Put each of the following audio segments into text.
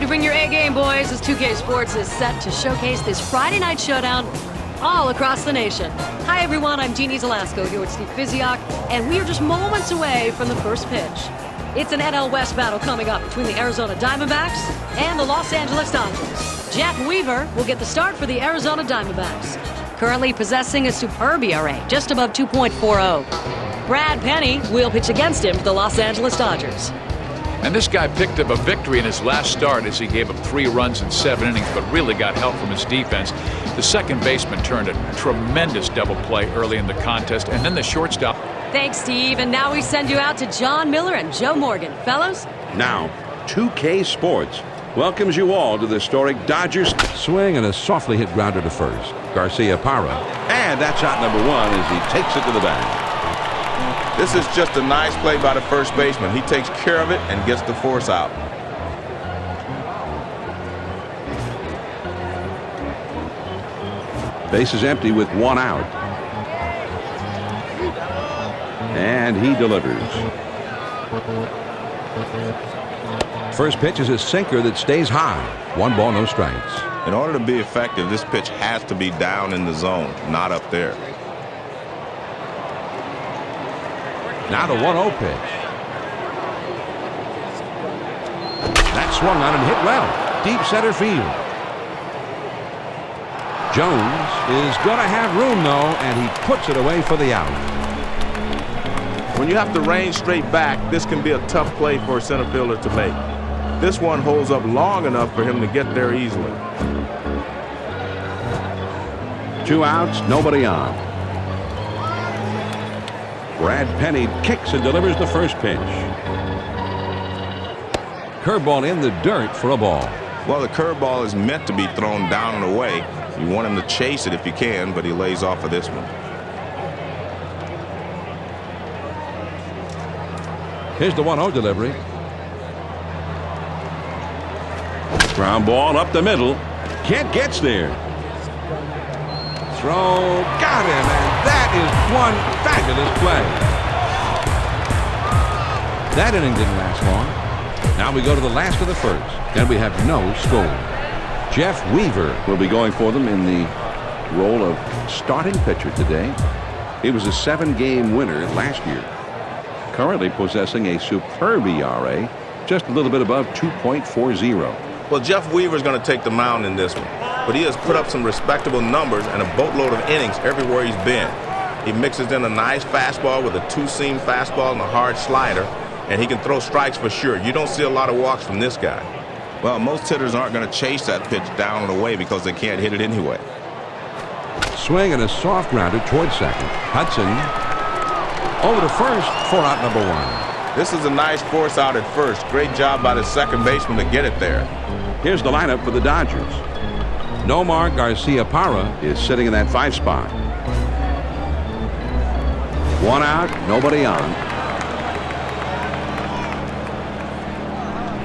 to bring your A game, boys, as 2K Sports is set to showcase this Friday night showdown all across the nation. Hi, everyone. I'm Jeannie Zelasco here with Steve Physiok, and we are just moments away from the first pitch. It's an NL West battle coming up between the Arizona Diamondbacks and the Los Angeles Dodgers. Jeff Weaver will get the start for the Arizona Diamondbacks, currently possessing a superb ERA, just above 2.40. Brad Penny will pitch against him for the Los Angeles Dodgers. And this guy picked up a victory in his last start as he gave up 3 runs in 7 innings, but really got help from his defense. The second baseman turned a tremendous double play early in the contest, and then the shortstop. Thanks, Steve. And now we send you out to John Miller and Joe Morgan. Fellows? Now, 2K Sports welcomes you all to the historic Dodgers. Swing and a softly hit grounder to first. Garcia Parra. And that's out number 1 as he takes it to the bag. This is just a nice play by the first baseman. He takes care of it and gets the force out. Base is empty with 1 out. And he delivers. First pitch is a sinker that stays high. 1 ball, no strikes. In order to be effective, this pitch has to be down in the zone, not up there. Now the 1-0 pitch. That swung on and hit well. Deep center field. Jones is going to have room, though, and he puts it away for the out. When you have to range straight back, this can be a tough play for a center fielder to make. This one holds up long enough for him to get there easily. 2 outs, nobody on. Brad Penny kicks and delivers the first pitch. Curveball in the dirt for a ball. Well, the curveball is meant to be thrown down and away. You want him to chase it if you can, but he lays off of this one. Here's the 1-0 delivery. Ground ball up the middle. Kent gets there. Throw, got him, and that is one fabulous play. That inning didn't last long. Now we go to the last of the first, and we have no score. Jeff Weaver will be going for them in the role of starting pitcher today. He was a 7-game winner last year, currently possessing a superb ERA, just a little bit above 2.40. Well, Jeff Weaver's going to take the mound in this one, but he has put up some respectable numbers and a boatload of innings everywhere he's been. He mixes in a nice fastball with a 2-seam fastball and a hard slider, and he can throw strikes for sure. You don't see a lot of walks from this guy. Well, most hitters aren't going to chase that pitch down and away because they can't hit it anyway. Swing and a soft grounder towards second. Hudson over to first for out number 1. This is a nice force out at first. Great job by the second baseman to get it there. Here's the lineup for the Dodgers. Nomar Garcia Parra is sitting in that 5 spot. 1 out, nobody on.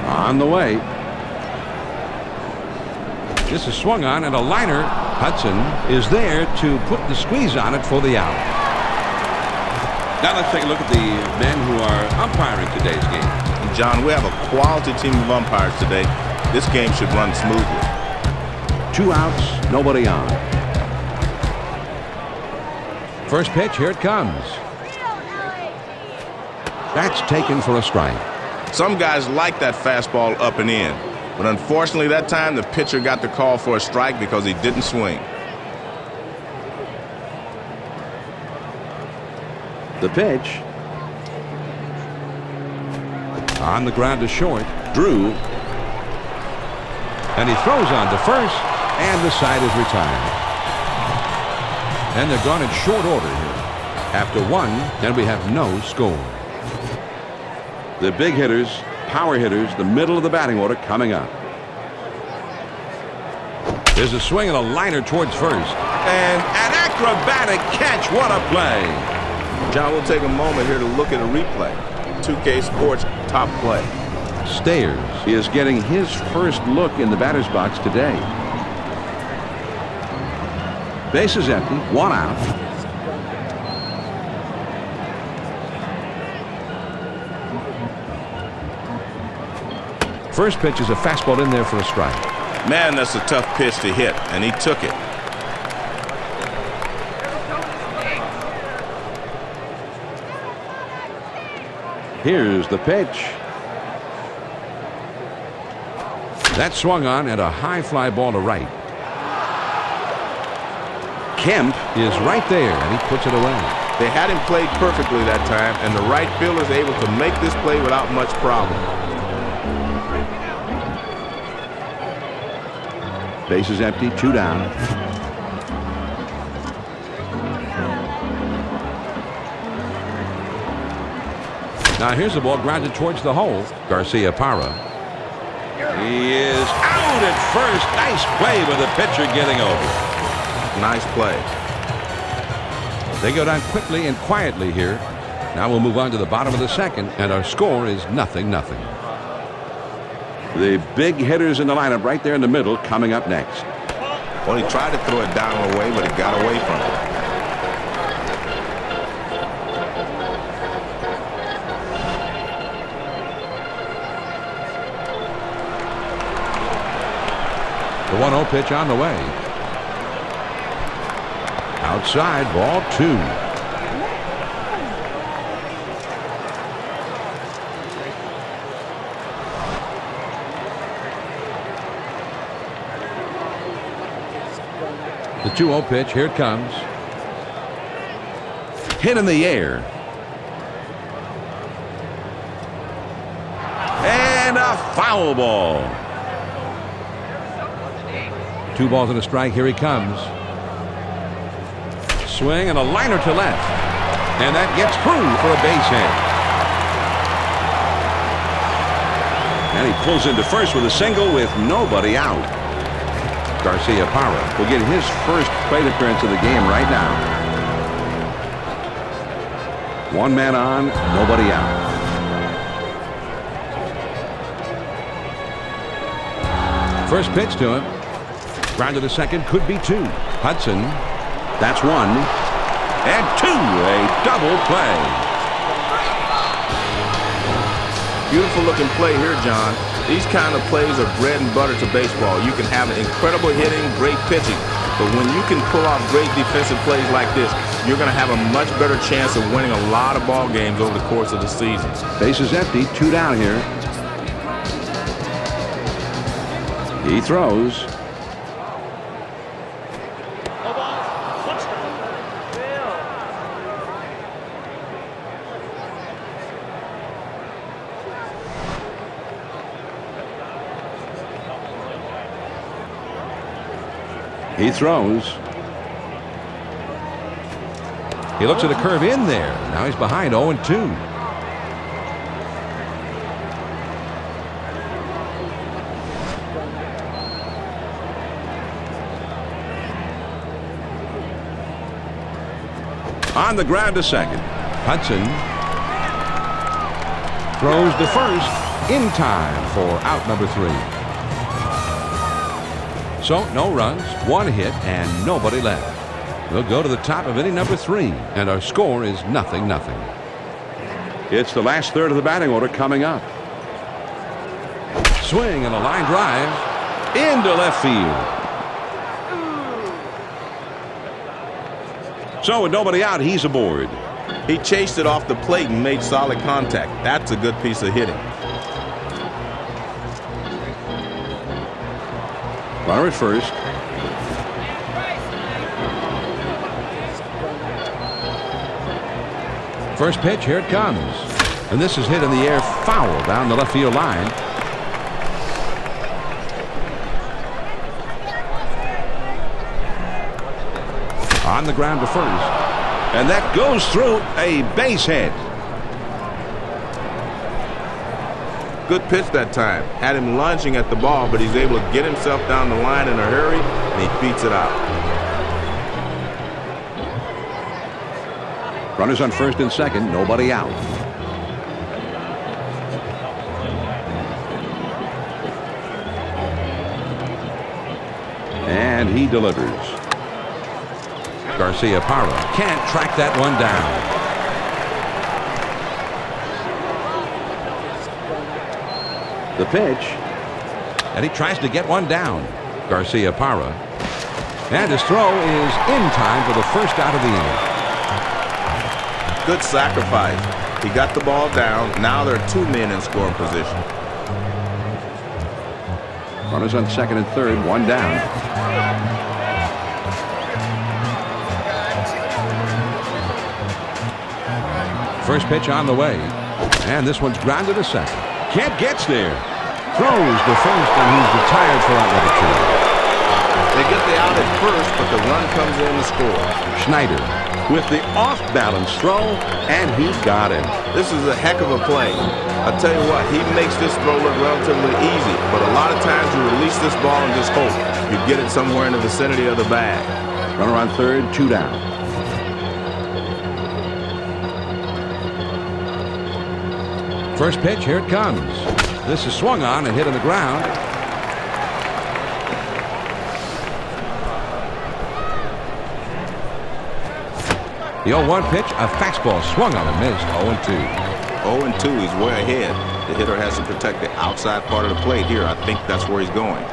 On the way. This is swung on and a liner. Hudson is there to put the squeeze on it for the out. Now let's take a look at the men who are umpiring today's game. John, we have a quality team of umpires today. This game should run smoothly. 2 outs, nobody on. First pitch, here it comes. That's taken for a strike. Some guys like that fastball up and in, but unfortunately that time the pitcher got the call for a strike because he didn't swing. The pitch. On the ground to short. Drew. And he throws on to first, and the side is retired. And they're gone in short order here. After 1, and we have no score. The big hitters, power hitters, the middle of the batting order coming up. There's a swing and a liner towards first. And an acrobatic catch. What a play. John, we'll take a moment here to look at a replay. 2K Sports top play. Stayers is getting his first look in the batter's box today. Base is empty, 1 out. First pitch is a fastball in there for a strike. Man, that's a tough pitch to hit, and he took it. Here's the pitch. That swung on at a high fly ball to right. Kemp is right there, and he puts it away. They had him played perfectly that time, and the right fielder is able to make this play without much problem. Base is empty, 2 down. Now here's the ball grounded towards the hole. Garcia-Parra. He is out at first. Nice play with the pitcher getting over. Nice play. They go down quickly and quietly here. Now we'll move on to the bottom of the second, and our score is 0-0. The big hitters in the lineup right there in the middle coming up next. Well, he tried to throw it down and away, but it got away from him. The 1-0 pitch on the way. Outside, ball 2. The 2-0 pitch, here it comes. Hit in the air. And a foul ball. 2 balls and a strike. Here he comes. Swing and a liner to left. And that gets through for a base hit. And he pulls into first with a single with nobody out. Garcia-Parra will get his first plate appearance of the game right now. 1 man on, nobody out. First pitch to him. Grounded to second, could be 2. Hudson, that's 1. And 2, a double play. Beautiful looking play here, John. These kind of plays are bread and butter to baseball. You can have incredible hitting, great pitching. But when you can pull off great defensive plays like this, you're going to have a much better chance of winning a lot of ball games over the course of the season. Base is empty, 2 down here. He throws. He throws. He looks at a curve in there. Now he's behind 0-2. On the ground to second. Hudson throws to first in time for out number 3. So, no runs, 1 hit, and nobody left. We'll go to the top of inning number 3, and our score is 0-0. It's the last third of the batting order coming up. Swing and a line drive into left field. So, with nobody out, he's aboard. He chased it off the plate and made solid contact. That's a good piece of hitting. Runner at first. First pitch, here it comes. And this is hit in the air, foul down the left field line. On the ground to first. And that goes through, a base hit. Good pitch that time. Had him lunging at the ball, but he's able to get himself down the line in a hurry, and he beats it out. Runners on first and second, nobody out. And he delivers. Garcia-Parra can't track that one down. The pitch, And he tries to get one down. Garcia-Parra. And his throw is in time for the first out of the inning. Good sacrifice. He got the ball down. Now there are 2 men in scoring position. Runners on second and third, one down. First pitch on the way. And this one's grounded to second. Kent gets there. Throws to first, and he's retired for out number 2. They get the out at first, but the run comes in to score. Schneider with the off-balance throw, and he got him. This is a heck of a play. I tell you what, he makes this throw look relatively easy, but a lot of times you release this ball and just hope you get it somewhere in the vicinity of the bag. Runner on third, 2 down. First pitch, here it comes. This is swung on and hit on the ground. The 0-1 pitch, a fastball swung on and missed. 0-2. 0-2, he's way ahead. The hitter has to protect the outside part of the plate here. I think that's where he's going.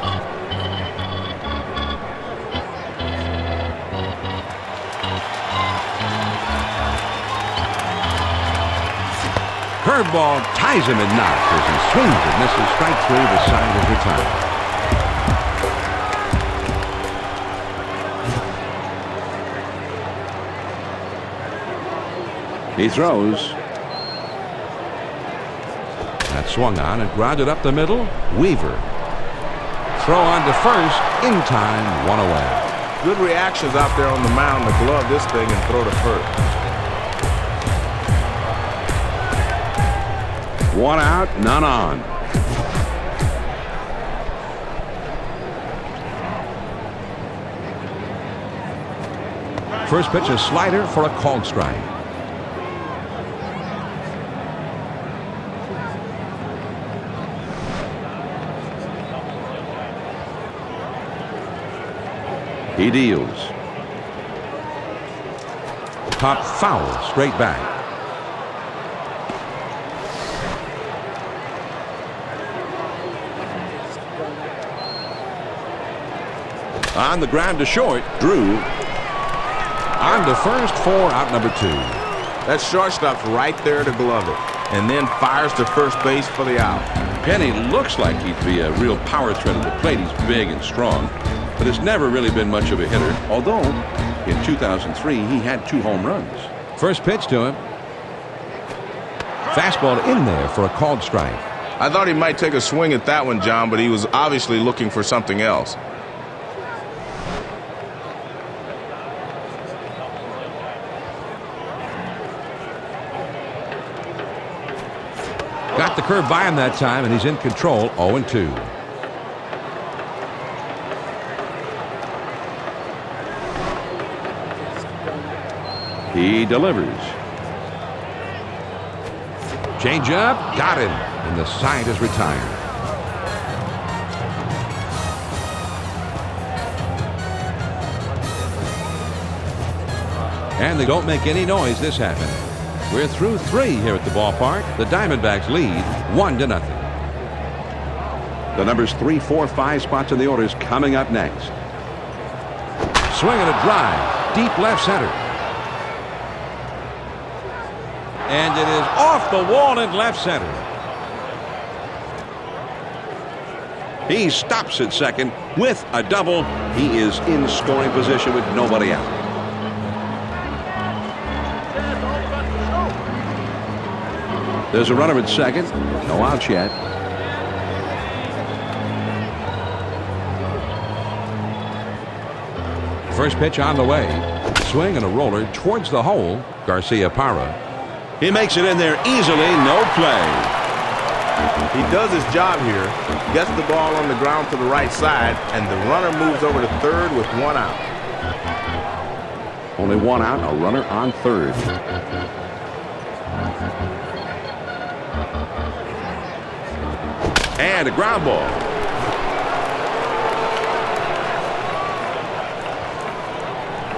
Curveball ties him in knots as he swings and misses. Strike 3, the side is retired. He throws. That swung on and grounded up the middle. Weaver. Throw on to first. In time, 1 away. Good reactions out there on the mound to glove this thing and throw to first. 1 out, none on. First pitch, a slider for a called strike. He deals. Pop foul, straight back. On the ground to short, Drew. On to first for out number 2. That shortstop's right there to glove it, and then fires to first base for the out. Penny looks like he'd be a real power threat at the plate. He's big and strong, but has never really been much of a hitter, although in 2003 he had 2 home runs. First pitch to him. Fastball in there for a called strike. I thought he might take a swing at that one, John, but he was obviously looking for something else. Got the curve by him that time, and he's in control. 0-2. He delivers. Change up, got him, and the side is retired. And they don't make any noise this happened. We're through 3 here at the ballpark. The Diamondbacks lead 1-0. The numbers 3, 4, 5 spots in the order is coming up next. Swing and a drive, deep left center. And it is off the wall in left center. He stops at second with a double. He is in scoring position with nobody out. There's a runner at second. No outs yet. First pitch on the way. Swing and a roller towards the hole. Garcia-Parra. He makes it in there easily. No play. He does his job here. Gets the ball on the ground to the right side, and the runner moves over to third with 1 out. Only 1 out. A runner on third. And a ground ball.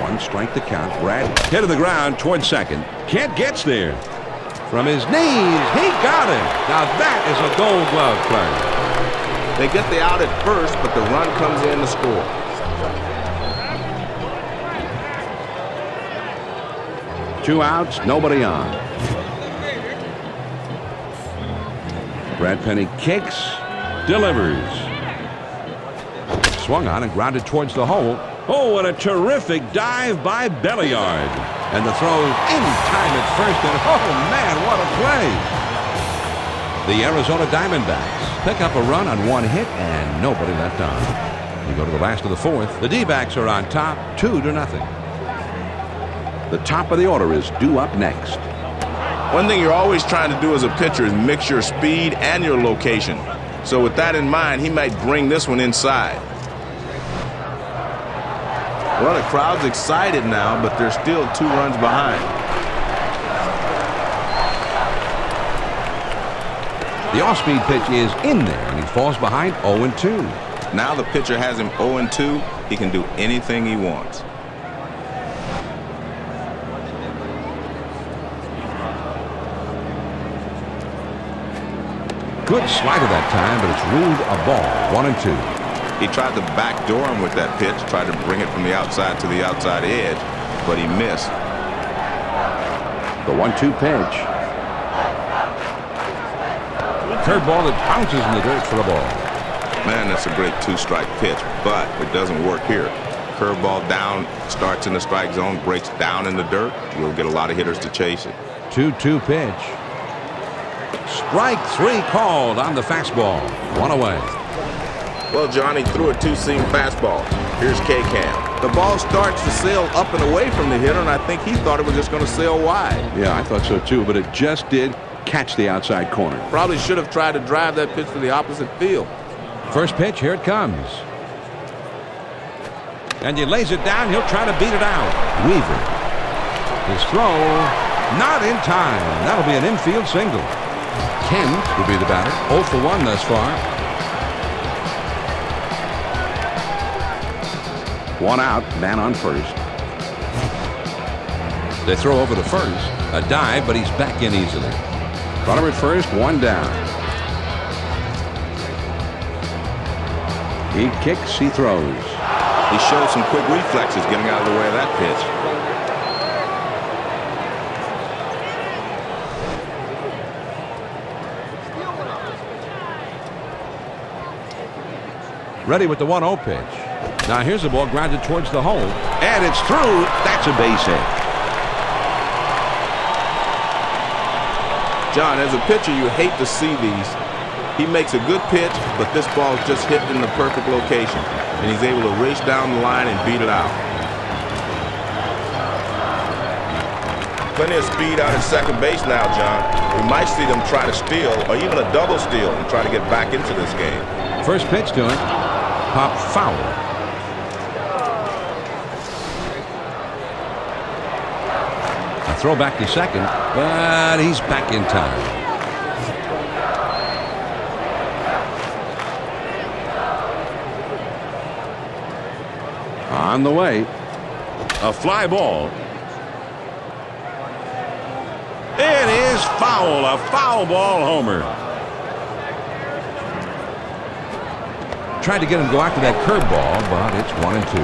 One strike to count. Brad hit to the ground towards second. Kent gets there. From his knees, he got it. Now that is a Gold Glove play. They get the out at first, but the run comes in to score. Two outs, nobody on. Brad Penny kicks, delivers. Swung on and grounded towards the hole. Oh, what a terrific dive by Belliard. And the throw in time at first, and oh man, what a play. The Arizona Diamondbacks pick up a run on one hit and nobody left on. We go to the last of the fourth. The D-backs are on top, 2-0. The top of the order is due up next. One thing you're always trying to do as a pitcher is mix your speed and your location. So with that in mind, he might bring this one inside. Well, the crowd's excited now, but they're still 2 runs behind. The off-speed pitch is in there, and he falls behind 0-2. Now the pitcher has him 0-2. He can do anything he wants. Good slider that time, but it's ruled a ball. 1-2. He tried to backdoor him with that pitch, tried to bring it from the outside to the outside edge, but he missed. The 1-2 pitch. Curveball that bounces in the dirt for a ball. Man, that's a great 2-strike pitch, but it doesn't work here. Curveball down, starts in the strike zone, breaks down in the dirt. You'll get a lot of hitters to chase it. 2-2 pitch. Strike 3 called on the fastball. 1 away. Well, Johnny threw a 2-seam fastball. Here's K-Cam. The ball starts to sail up and away from the hitter, and I think he thought it was just going to sail wide. Yeah, I thought so too, but it just did catch the outside corner. Probably should have tried to drive that pitch to the opposite field. First pitch, here it comes. And he lays it down. He'll try to beat it out. Weaver. His throw, not in time. That'll be an infield single. Kent will be the batter. 0 for 1 thus far. 1 out, man on first. They throw over to first. A dive, but he's back in easily. Runner at first, 1 down. He kicks, he throws. He showed some quick reflexes getting out of the way of that pitch. Ready with the 1-0 pitch. Now here's the ball grounded towards the hole. And it's through. That's a base hit. John, as a pitcher, you hate to see these. He makes a good pitch, but this ball just hit in the perfect location. And he's able to race down the line and beat it out. Plenty of speed out at second base now, John. We might see them try to steal, or even a double steal, and try to get back into this game. First pitch to him. Pop foul. A throw back to second, but he's back in time. On the way. A fly ball. It is foul. A foul ball homer. Tried to get him to go after that curveball, but it's 1-2.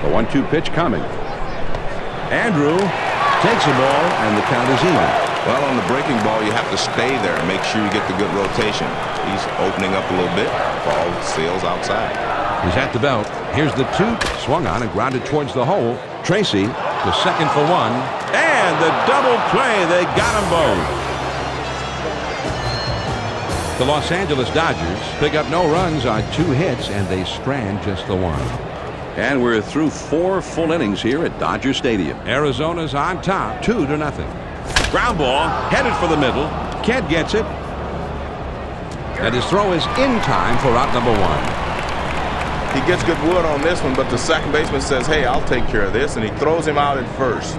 The 1-2 pitch coming. Andrew takes the ball, and the count is even. Well, on the breaking ball, you have to stay there and make sure you get the good rotation. He's opening up a little bit. Ball sails outside. He's at the belt. Here's the 2. Swung on and grounded towards the hole. Tracy to second for 1. And the double play. They got them both. The Los Angeles Dodgers pick up no runs on 2 hits, and they strand just the 1. And we're through 4 full innings here at Dodger Stadium. Arizona's on top, 2-0. Ground ball headed for the middle. Kent gets it. And his throw is in time for out number 1. He gets good wood on this one, but the second baseman says, hey, I'll take care of this, and he throws him out at first.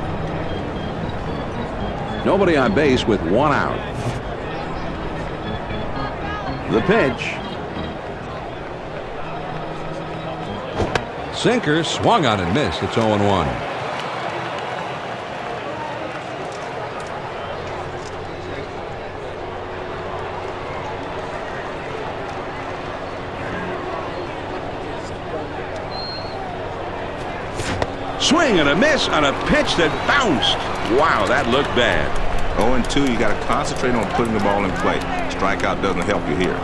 Nobody on base with 1 out. The pitch. Sinker swung on and missed. It's 0-1. Swing and a miss on a pitch that bounced. Wow, that looked bad. 0-2, you got to concentrate on putting the ball in play. Strikeout doesn't help you here.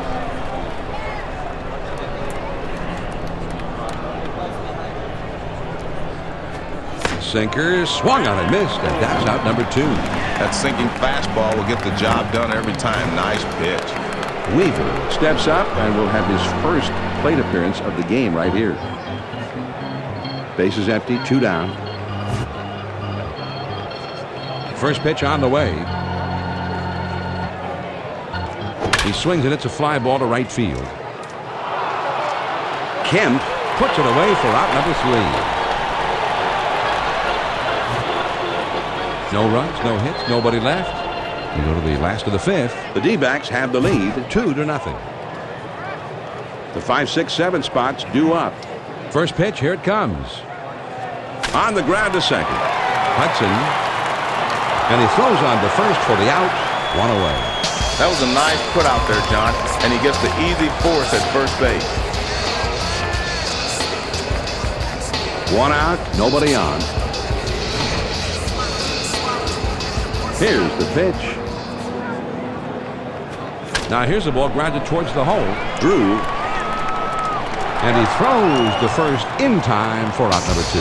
Sinker swung on and missed, and that's out number 2. That sinking fastball will get the job done every time. Nice pitch. Weaver steps up and will have his first plate appearance of the game right here. Bases empty, 2 down. First pitch on the way. He swings and it's a fly ball to right field. Kemp puts it away for out number 3. No runs, no hits, nobody left. We go to the last of the 5th. The D-backs have the lead, 2-0. The 5, 6, 7 spots due up. First pitch, here it comes. On the ground to second. Hudson. And he throws on to first for the out. 1 away. That was a nice put out there, John. And he gets the easy force at first base. 1 out, nobody on. Here's the pitch. Now here's the ball grounded towards the hole. Drew. And he throws the first in time for out number 2.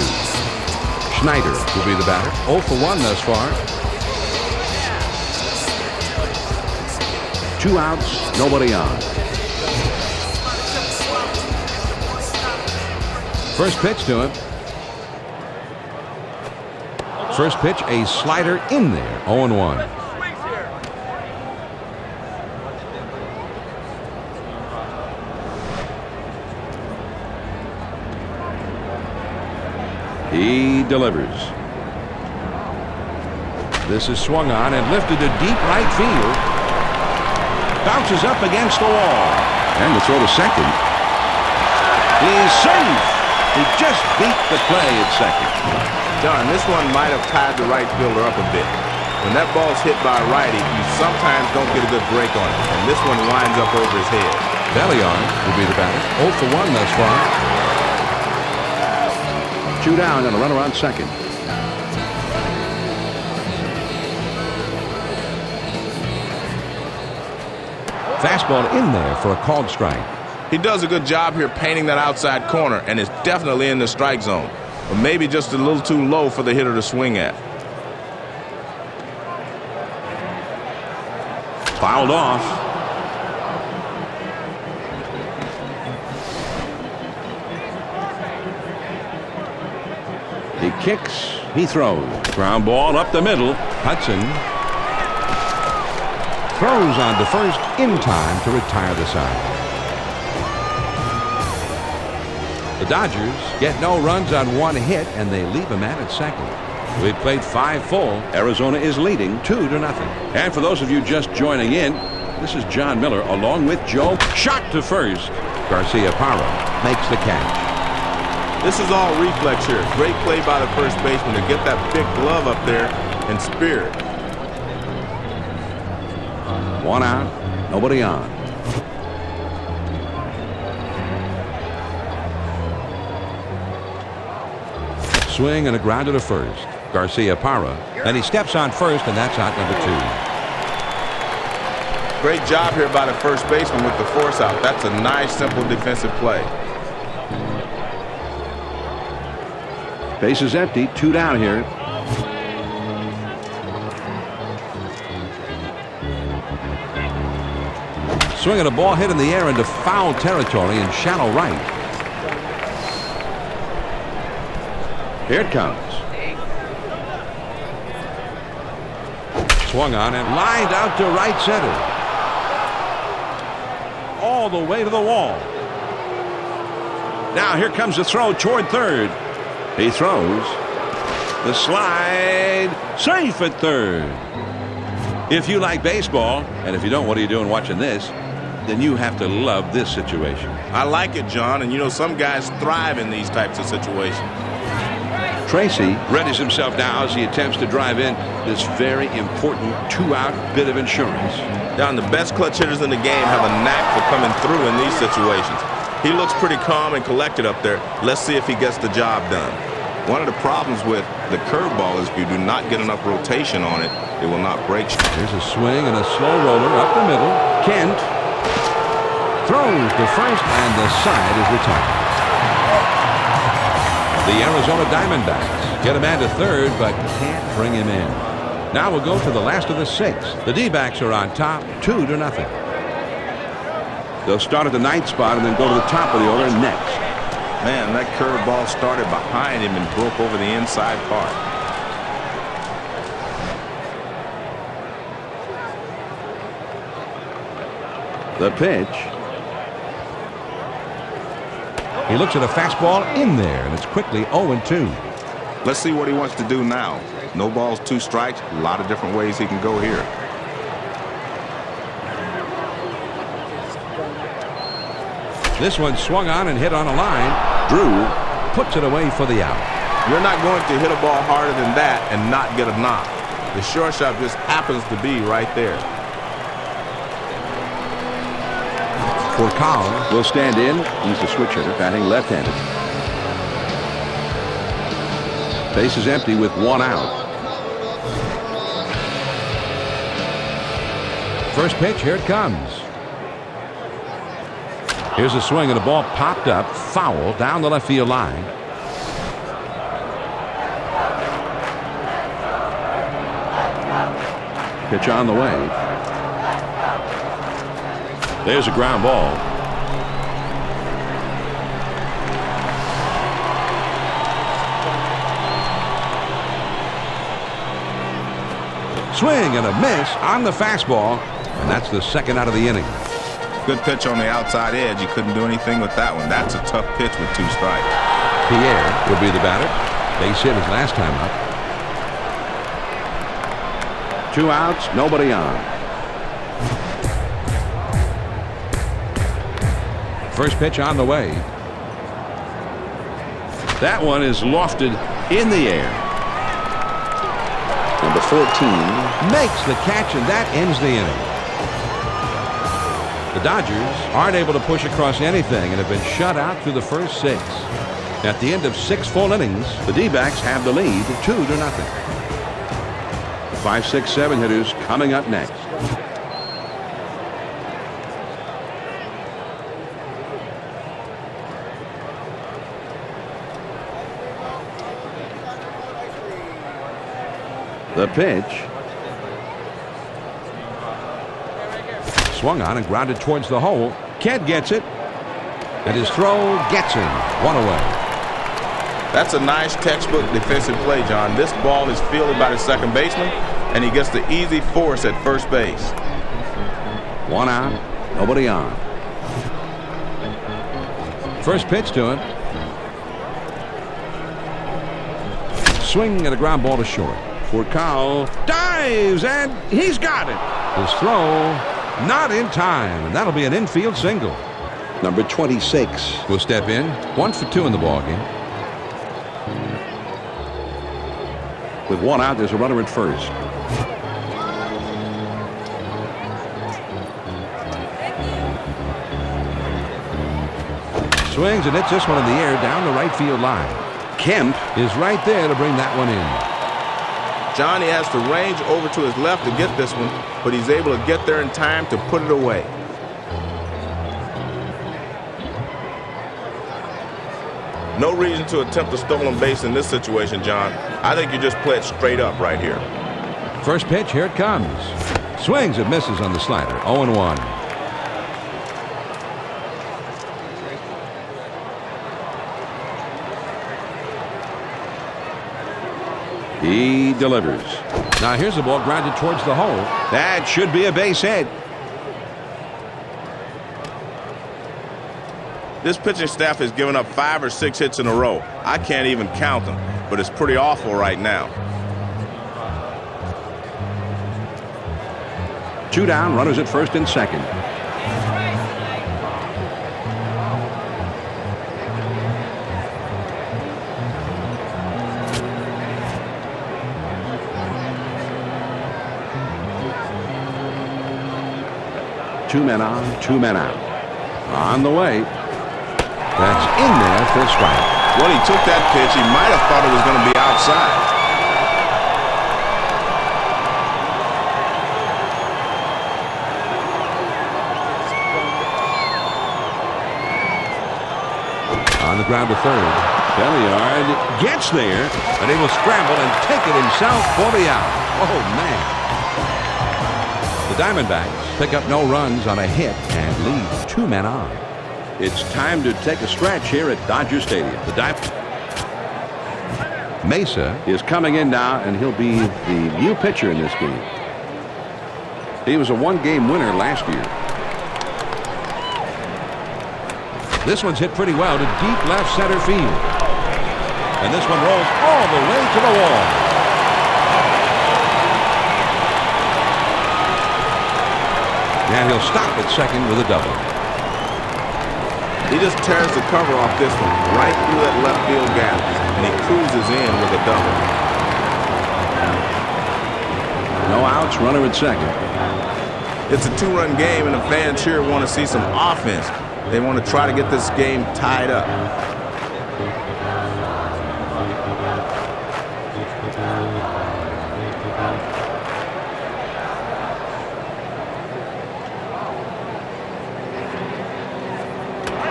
Schneider will be the batter. 0 for 1 thus far. 2 outs, nobody on. First pitch to him. First pitch, a slider in there. 0-1. He delivers. This is swung on and lifted to deep right field. Bounces up against the wall. And the throw to second. He's safe. He just beat the play at second. John, this one might have tied the right fielder up a bit. When that ball's hit by a righty, you sometimes don't get a good break on it, and this one winds up over his head. Bellion will be the batter. 0 for 1 thus far. 2 down and a runner on second. Fastball in there for a called strike. He does a good job here painting that outside corner, and is definitely in the strike zone. But maybe just a little too low for the hitter to swing at. Fouled off. He kicks. He throws. Ground ball up the middle. Hudson throws on to first in time to retire the side. The Dodgers get no runs on 1 hit, and they leave a man at second. We've played 5 full. Arizona is leading 2-0. And for those of you just joining in, this is John Miller along with Joe. Shot to first. Garcia Parra makes the catch. This is all reflex here. Great play by the first baseman to get that big glove up there and spear it. 1 out, nobody on. Swing and a grounder to first. Garcia Parra. And he steps on first, and that's out number 2. Great job here by the first baseman with the force out. That's a nice, simple defensive play. Base is empty. 2 down here. Swing and a ball hit in the air into foul territory in shallow right. Here it comes. Swung on and lined out to right center. All the way to the wall. Now here comes the throw toward third. He throws. The slide. Safe at third. If you like baseball, and if you don't, what are you doing watching this? Then you have to love this situation. I like it, John, and you know some guys thrive in these types of situations. Tracy readies himself now as he attempts to drive in this very important 2-out bit of insurance. John, the best clutch hitters in the game have a knack for coming through in these situations. He looks pretty calm and collected up there. Let's see if he gets the job done. One of the problems with the curveball is if you do not get enough rotation on it, it will not break. There's a swing and a slow roller up the middle. Kent throws to first, and the side is retired. The Arizona Diamondbacks get a man to third, but can't bring him in. Now we'll go to the last of the 6th. The D-backs are on top, 2-0. They'll start at the 9th spot and then go to the top of the order next. Man, that curveball started behind him and broke over the inside part. The pitch. He looks at a fastball in there, and it's quickly 0-2. Let's see what he wants to do now. No balls, 2 strikes. A lot of different ways he can go here. This one swung on and hit on a line. Drew puts it away for the out. You're not going to hit a ball harder than that and not get a knock. The shortstop just happens to be right there. Furcal will stand in. He's the switch hitter, batting left-handed. Base is empty with 1 out. First pitch, here it comes. Here's a swing, and the ball popped up, foul, down the left field line. Pitch on the way. There's a ground ball. Swing and a miss on the fastball, and that's the 2nd out of the inning. Good pitch on the outside edge. You couldn't do anything with that one. That's a tough pitch with 2 strikes. Pierre will be the batter. Base hit his last time up. 2 outs, nobody on. First pitch on the way. That one is lofted in the air. Number 14 makes the catch, and that ends the inning. The Dodgers aren't able to push across anything and have been shut out through the first 6. At the end of 6 full innings, the D-backs have the lead 2-0. 5, 6, 7 hitters coming up next. The pitch. Swung on and grounded towards the hole. Kent gets it. And his throw gets him. 1 away. That's a nice textbook defensive play, John. This ball is fielded by the second baseman, and he gets the easy force at first base. 1 out. Nobody on. First pitch to him. Swing and a ground ball to short. Furcal dives, and he's got it. His throw not in time, and that'll be an infield single. Number 26 will step in. 1 for 2 in the ballgame. With 1 out, there's a runner at first. Swings and hits this one in the air down the right field line. Kemp is right there to bring that one in. Johnny has to range over to his left to get this one, but he's able to get there in time to put it away. No reason to attempt a stolen base in this situation, John. I think you just play it straight up right here. First pitch, here it comes. Swings and misses on the slider. 0-1. He delivers. Now here's the ball grounded towards the hole. That should be a base hit. This pitching staff has given up 5 or 6 hits in a row. I can't even count them, but it's pretty awful right now. 2 down, runners at first and second. Two men on, 2 men out. On the way. That's in there for a strike. When he took that pitch, he might have thought it was going to be outside. On the ground to third. Belliard gets there, and he will scramble and take it himself for the out. Oh, man. The Diamondbacks pick up no runs on a hit and leave 2 men on. It's time to take a stretch here at Dodger Stadium. Mesa is coming in now, and he'll be the new pitcher in this game. He was a one-game winner last year. This one's hit pretty well to deep left center field. And this one rolls all the way to the wall. And he'll stop at second with a double. He just tears the cover off this one right through that left field gap, and he cruises in with a double. No outs, runner at second. It's a 2-run game, and the fans here want to see some offense. They want to try to get this game tied up.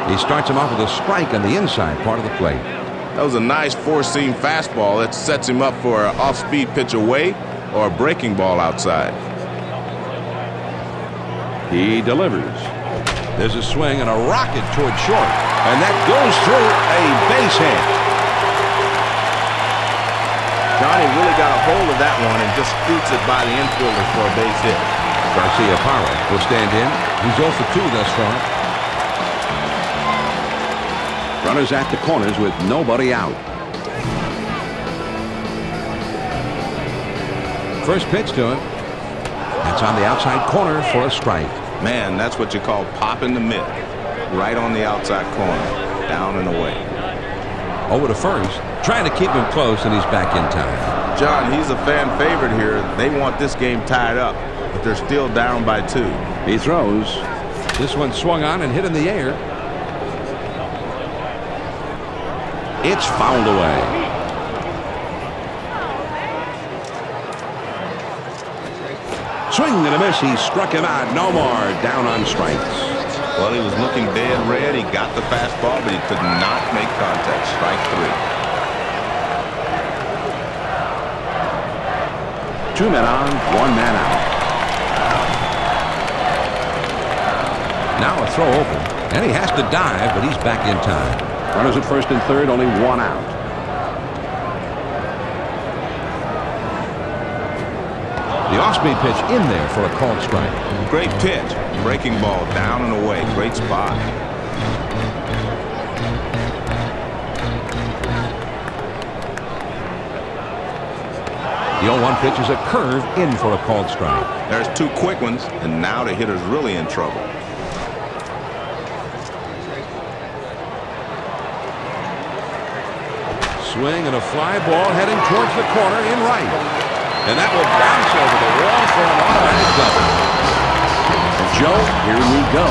He starts him off with a strike on the inside part of the plate. That was a nice 4-seam fastball that sets him up for an off-speed pitch away or a breaking ball outside. He delivers. There's a swing and a rocket toward short, and that goes through a base hit. Johnny really got a hold of that one and just scoots it by the infielder for a base hit. Garcia-Parra will stand in. He's 0 for 2 thus far. Runners at the corners with nobody out. First pitch to him. That's on the outside corner for a strike. Man, that's what you call popping the mitt. Right on the outside corner. Down and away. Over to first. Trying to keep him close, and he's back in time. John, he's a fan favorite here. They want this game tied up, but they're still down by 2. He throws. This one swung on and hit in the air. It's fouled away. Swing and a miss. He struck him out. No more. Down on strikes. Well, he was looking dead red. He got the fastball, but he could not make contact. Strike 3. 2 men on, 1 man out. Now a throw over, and he has to dive, but he's back in time. Runners at first and third, only 1 out. The off-speed pitch in there for a called strike. Great pitch. Breaking ball down and away. Great spot. The 0-1 pitch is a curve in for a called strike. There's 2 quick ones, and now the hitter's really in trouble. Swing and a fly ball heading towards the corner in right. And that will bounce over the wall for an automatic double. And Joe, here we go.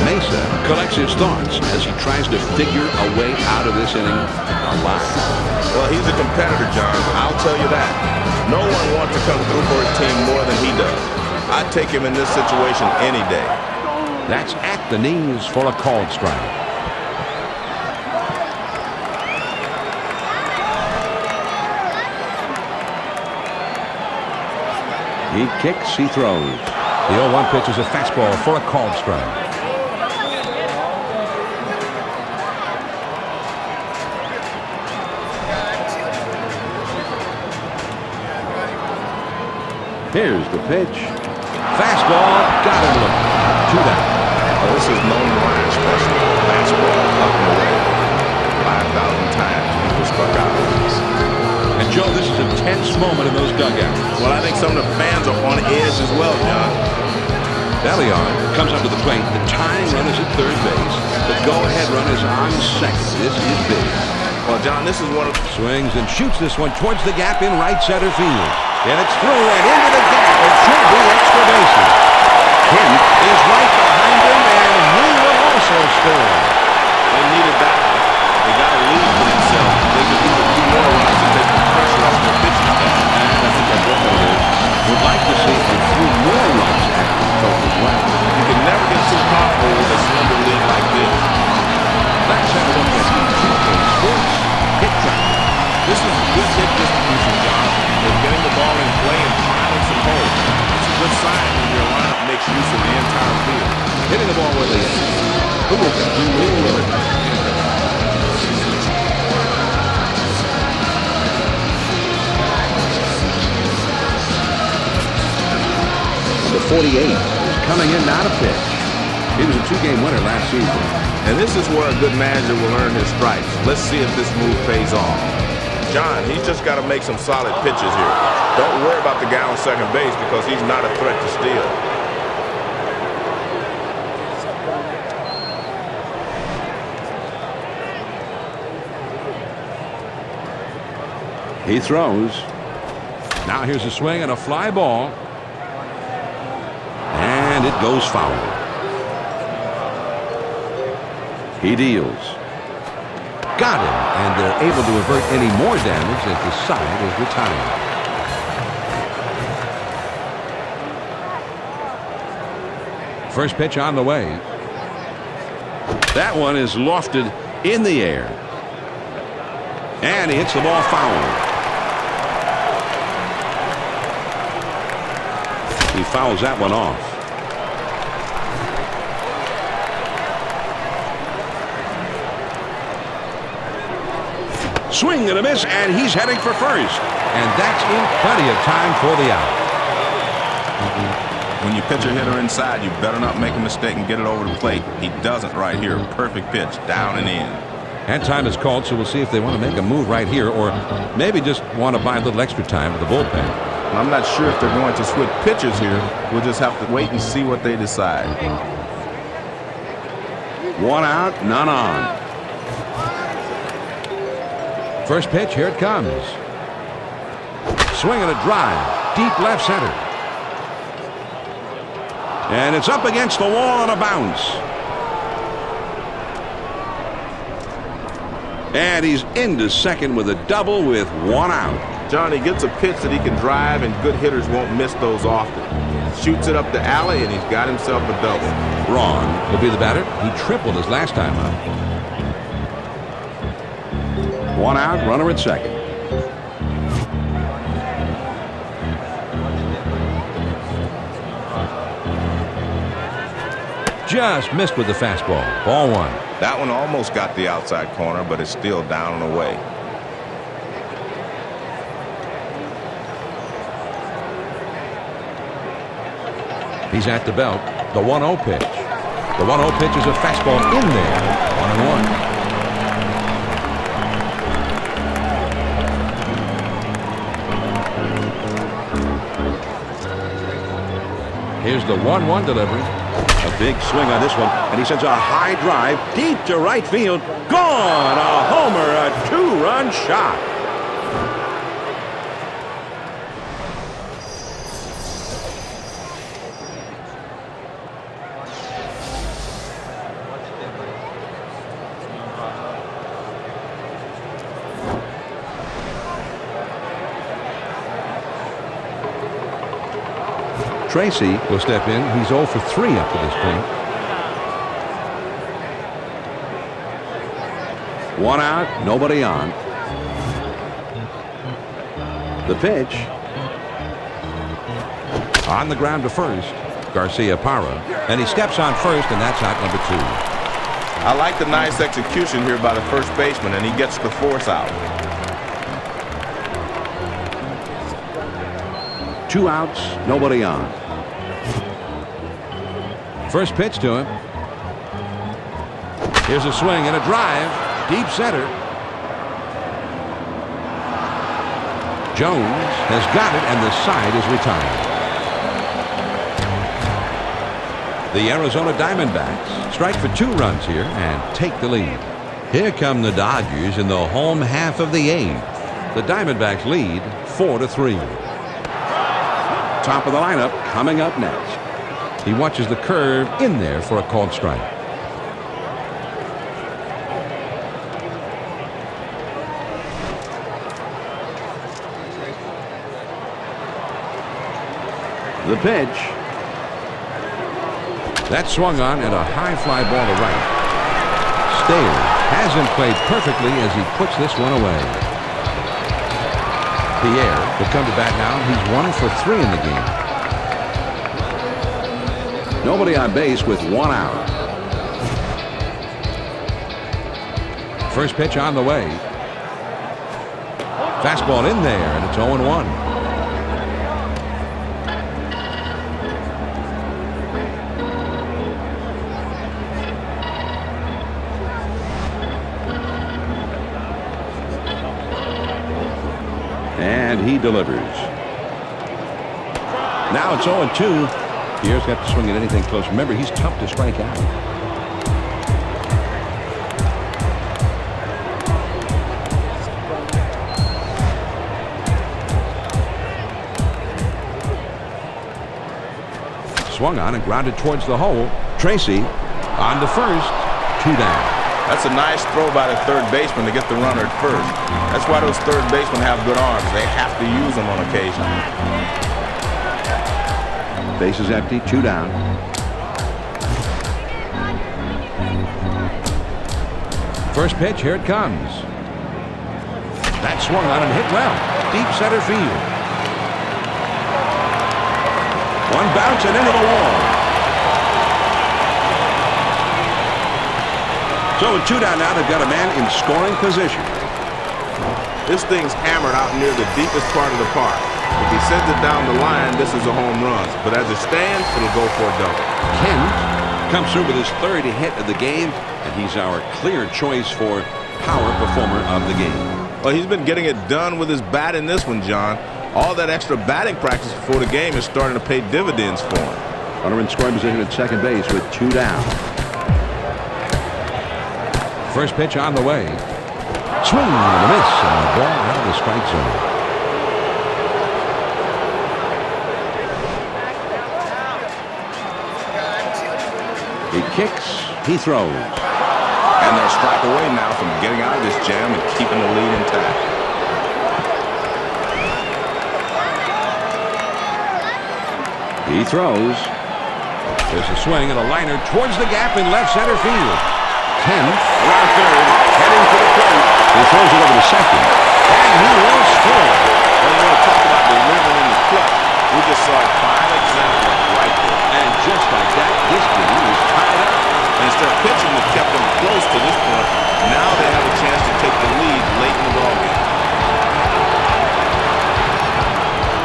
Mesa collects his thoughts as he tries to figure a way out of this inning alive. Well, he's a competitor, John. I'll tell you that. No one wants to come through for his team more than he does. I'd take him in this situation any day. That's at the knees for a called strike. He kicks, he throws. The 0-1 pitch is a fastball for a called strike. Here's the pitch. Fastball, got him looking. 2 down. Well, this is known run special. Fastball up and away. 5,000 times people struck out. And Joe, this is a tense moment in those dugouts. Well, I think some of the fans are on edge as well, John. Belliard comes up to the plate. The tying run is at third base. The go-ahead run is on second. This is big. Well, John, this is one of... Swings and shoots this one towards the gap in right center field. And it's through and into the gap. It should be extra bases. Kent is right behind him, and he will also score. They needed that one. They got Who is it? The 48 is coming in now to pitch. He was a 2-game winner last season. And this is where a good manager will earn his stripes. Let's see if this move pays off. John, he's just got to make some solid pitches here. Don't worry about the guy on second base because he's not a threat to steal. He throws. Now here's a swing and a fly ball. And it goes foul. He deals. Got him, and they're able to avert any more damage as the side is retired. First pitch on the way. That one is lofted in the air. And he hits the ball foul. He fouls that one off. Swing and a miss, and he's heading for first. And that's in plenty of time for the out. When you pitch a hitter inside, you better not make a mistake and get it over the plate. He doesn't right here. Perfect pitch, down and in. And time is called, so we'll see if they want to make a move right here or maybe just want to buy a little extra time with the bullpen. I'm not sure if they're going to switch pitchers here. We'll just have to wait and see what they decide. One out, none on. First pitch, here it comes. Swing and a drive, deep left center. And it's up against the wall on a bounce. And he's into second with a double with one out. Johnny gets a pitch that he can drive, and good hitters won't miss those often. Shoots it up the alley, and he's got himself a double. Braun will be the batter. He tripled his last time out. One out, runner at second. Just missed with the fastball. Ball one. That one almost got the outside corner, but it's still down and away. He's at the belt. The 1-0 pitch. The 1-0 pitch is a fastball in there. 1-1. Here's the 1-1 delivery. A big swing on this one, and he sends a high drive deep to right field. Gone! A homer, a 2-run shot. Tracy will step in. He's 0 for 3 up to this point. One out, nobody on. The pitch. On the ground to first. Garcia Parra. And he steps on first, and that's out number 2. I like the nice execution here by the first baseman, and he gets the force out. 2 outs, nobody on. First pitch to him. Here's a swing and a drive. Deep center. Jones has got it, and the side is retired. The Arizona Diamondbacks strike for 2 runs here and take the lead. Here come the Dodgers in the home half of the 8th. The Diamondbacks lead 4-3. Top of the lineup coming up next. He watches the curve in there for a called strike. The pitch. That swung on at a high fly ball to right. Stayer has him played perfectly as he puts this one away. Pierre will come to bat now. He's 1 for 3 in the game. Nobody on base with 1 out. First pitch on the way. Fastball in there, and it's 0-1. And he delivers. Now it's 0-2. Pierre's got to swing at anything close. Remember, he's tough to strike out. Swung on and grounded towards the hole. Tracy on to first. 2 down. That's a nice throw by the third baseman to get the runner at first. That's why those third basemen have good arms. They have to use them on occasion. Base is empty. 2 down. First pitch. Here it comes. That swung on and hit well. Deep center field. One bounce and into the wall. So with 2 down now, they've got a man in scoring position. This thing's hammered out near the deepest part of the park. If he sends it down the line, this is a home run. But as it stands, it'll go for a double. Kent comes through with his 3rd hit of the game, and he's our clear choice for power performer of the game. Well, he's been getting it done with his bat in this one, John. All that extra batting practice before the game is starting to pay dividends for him. Runner in scoring position at second base with 2 down. First pitch on the way. Swing and a miss, and the ball out of the strike zone. He kicks, he throws. And they're a strike away now from getting out of this jam and keeping the lead intact. He throws. There's a swing and a liner towards the gap in left center field. 10 around third, heading to the plate. He throws it over to second, and he will score. Well, you want to talk about delivering in the clutch. We just saw a fine example right there. And just like that, this game is tied up. And instead of pitching that kept them close to this point, now they have a chance to take the lead late in the ballgame.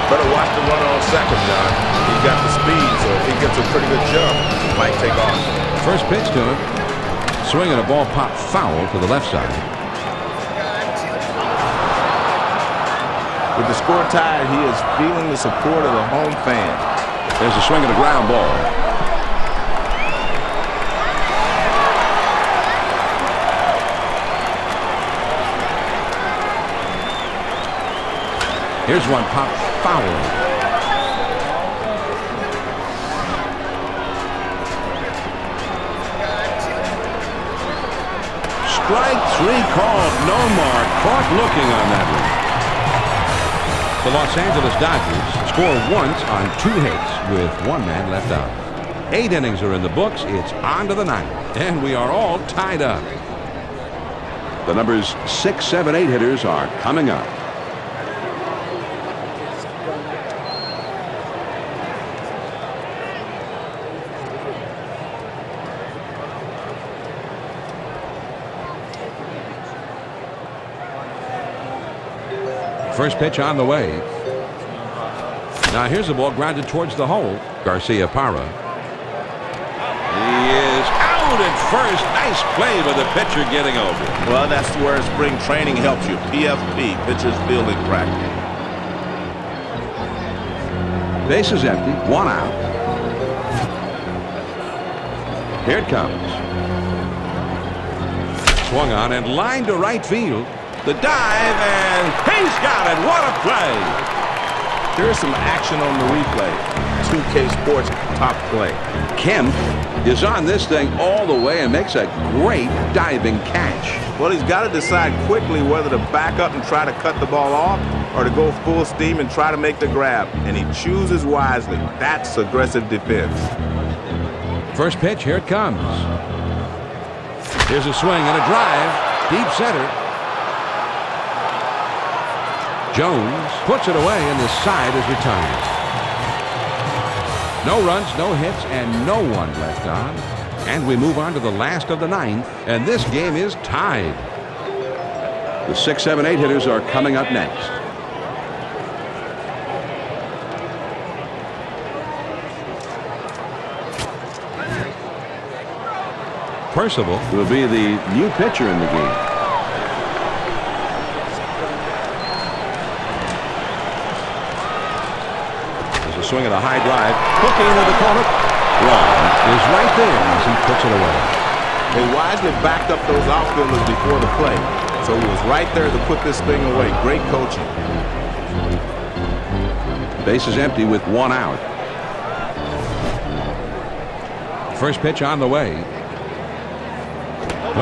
Better watch the runner on second, John. He's got the speed, so if he gets a pretty good jump, he might take off. First pitch to him. Swing and a ball pop foul to the left side. With the score tied, he is feeling the support of the home fan. There's a swing and a ground ball. Here's one pop foul. Strike 3 called. No mark. Caught looking on that one. The Los Angeles Dodgers score once on 2 hits with 1 man left out. 8 innings are in the books. It's on to the 9th, and we are all tied up. The numbers 6, 7, 8 hitters are coming up. First pitch on the way. Now here's the ball grounded towards the hole. Garcia-Parra. He is out at first. Nice play by the pitcher getting over. Well, that's where spring training helps you. PFP, pitcher's fielding practice. Base is empty. 1 out. Here it comes. Swung on and lined to right field. The dive, and he's got it. What a play. Here's some action on the replay. 2K Sports top play. Kemp is on this thing all the way and makes a great diving catch. Well, he's got to decide quickly whether to back up and try to cut the ball off or to go full steam and try to make the grab. And he chooses wisely. That's aggressive defense. First pitch, here it comes. Here's a swing and a drive. Deep center. Jones puts it away, and this side is retired. No runs, no hits, and no one left on. And we move on to the last of the 9th, and this game is tied. The 6, 7, 8 hitters are coming up next. Percival will be the new pitcher in the game. There's a swing at a high drive. Hooking into the corner. Ron is right there as he puts it away. They wisely backed up those outfielders before the play, so he was right there to put this thing away. Great coaching. Base is empty with 1 out. First pitch on the way.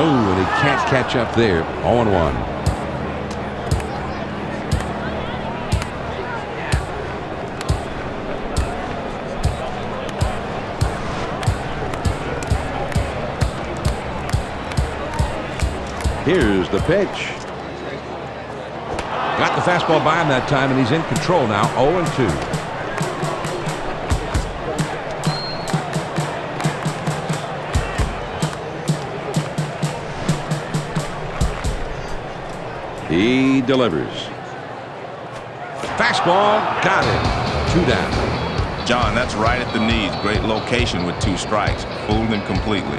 Oh, and he can't catch up there. 0-1. Here's the pitch. Got the fastball by him that time, and he's in control now. 0-2. He delivers. Fastball, got him. 2 down. John, that's right at the knees. Great location with 2 strikes. Fooled him completely.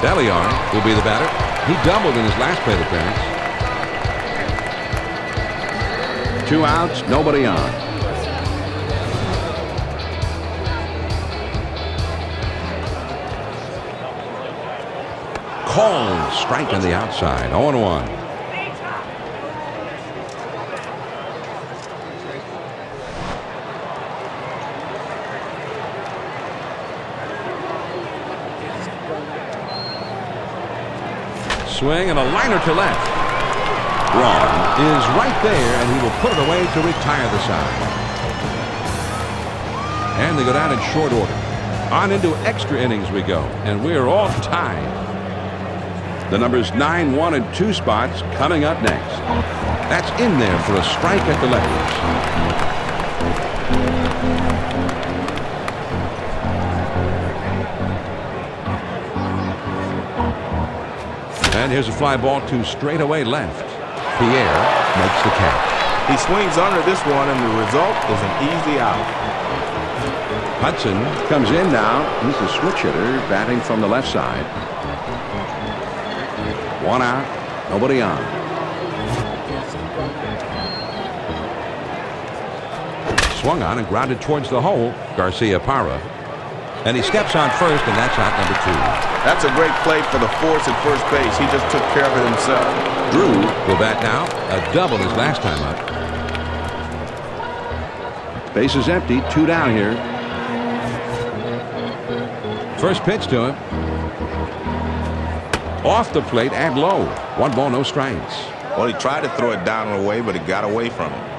Belliard will be the batter. He doubled in his last plate appearance. 2 outs, nobody on. Called strike on the outside. 0-1. Swing and a liner to left. Ron is right there, and he will put it away to retire the side. And they go down in short order. On into extra innings we go, and we're all tied. The numbers 9, 1, and 2 spots coming up next. That's in there for a strike at the letters. And here's a fly ball to straightaway left. Pierre makes the catch. He swings under this one, and the result is an easy out. Hudson comes in now. He's a switch hitter batting from the left side. 1 out, nobody on. Swung on and grounded towards the hole. Garcia Parra. And he steps on first, and that's out number 2. That's a great play for the force at first base. He just took care of it himself. Drew will bat now. A double his last time up. Base is empty. 2 down here. First pitch to him. Off the plate and low. 1 ball, no strikes. Well, he tried to throw it down and away, but it got away from him.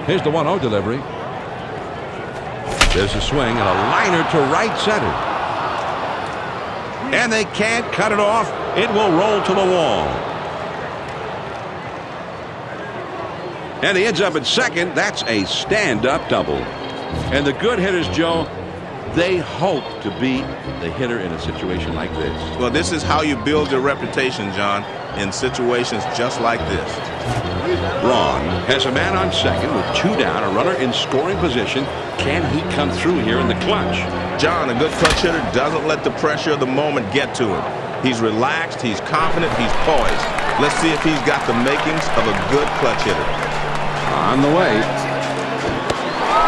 Here's the 1-0 delivery. There's a swing and a liner to right center. And they can't cut it off. It will roll to the wall. And he ends up at second. That's a stand-up double. And the good hitters, Joe, they hope to be the hitter in a situation like this. Well, this is how you build your reputation, John, in situations just like this. Ron has a man on second with 2 down, a runner in scoring position. Can he come through here in the clutch? John, a good clutch hitter doesn't let the pressure of the moment get to him. He's relaxed, he's confident, he's poised. Let's see if he's got the makings of a good clutch hitter. On the way.